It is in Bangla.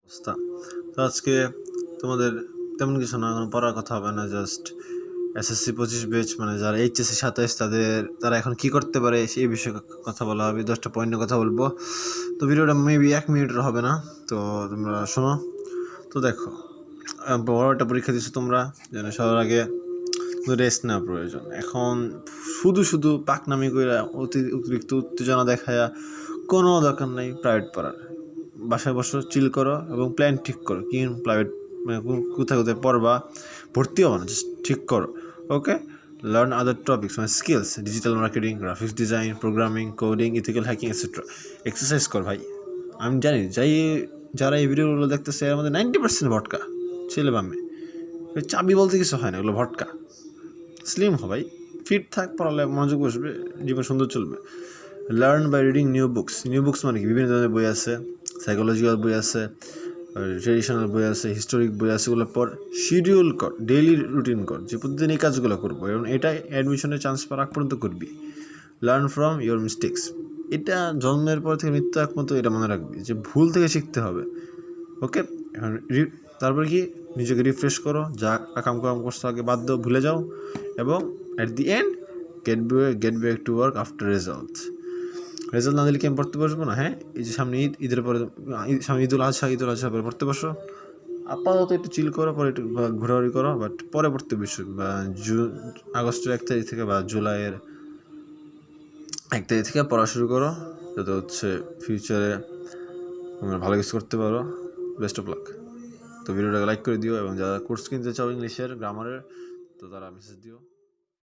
অবস্থা। তো আজকে তোমাদের তেমন কিছু না, কোনো পড়ার কথা হবে না, জাস্ট এসএসসি 25 ব্যাচ মানে যারা এইচএসসি 27 তারা এখন কি করতে পারে সেই বিষয়ে কথা বলা হবে। 10টা পয়েন্টের কথা বলবো। তো ভিডিওটা মেবি 1 মিনিটের হবে না, তো তোমরা শোনো। তো দেখো, বড় একটা পরীক্ষা দিচ্ছ তোমরা, যেন সবার আগে রেস্ট নেওয়া প্রয়োজন। এখন শুধু পাকনামি করে অতিরিক্ত উত্তেজনা দেখায়া কোনো দরকার নেই প্রাইভেট পড়ার। বাসায় বসো, চিল করো এবং প্ল্যান ঠিক করো কি প্রাইভেট মানে কোথায় পড়বা, ভর্তি হবো না, জাস্ট ঠিক করো। ওকে, লার্ন আদার টপিক্স মানে skills, digital marketing, graphics design, programming, coding, ethical hacking etcetera. Exercise কর ভাই। আমি জানি যারা এই ভিডিওগুলো দেখতেছে এর মধ্যে 90% ভটকা ছেলে বামে। চাবি বলতে কিছু হয় না, এগুলো ভটকা। স্লিম হ ভাই, ফিট থাক, পড়ালে মনোযোগ বসবে, জীবন সুন্দর চলবে। Learn by reading new books মানে কি, বিভিন্ন ধরনের বই আছে, সাইকোলজিক্যাল বই আছে, ট্রেডিশনাল বই আছে, হিস্টোরিক বই আছে। ওগুলো পর শিডিউল কর, ডেইলি রুটিন কর যে প্রতিদিন এই কাজগুলো করবো, এবং এটা অ্যাডমিশনের চান্স পাওয়ার আগ পর্যন্ত করবি। লার্ন ফ্রম ইয়োর মিস্টেক্স, এটা জন্মের পর থেকে মৃত্যু একমাত্র এটা মনে রাখবি যে ভুল থেকে শিখতে হবে। ওকে, এখন তারপর কি, নিজেকে রিফ্রেশ করো, যা কাম করছো আগে বাদ দাও, ভুলে যাও, এবং at the end get back to work after result না দিলে কি আমি পড়তে বসবো না? হ্যাঁ, এই যে সামনে ঈদের পরে, সামনে ঈদুল আজহা পরে পড়তে বসো। আপাতত একটু চিল করো, পরে একটু ঘোরাঘুরি করো, বাট পরে পড়তে বসো, বা আগস্টের 1 তারিখ থেকে বা জুলাইয়ের 1 তারিখ থেকে পড়া শুরু করো, যাতে ফিউচারে তোমরা ভালো কিছু করতে পারো। Best of luck. তো ভিডিওটাকে লাইক করে দিও, এবং যারা কোর্স কিনতে চাও ইংলিশের, গ্রামারের, তো তারা মেসেজ দিও।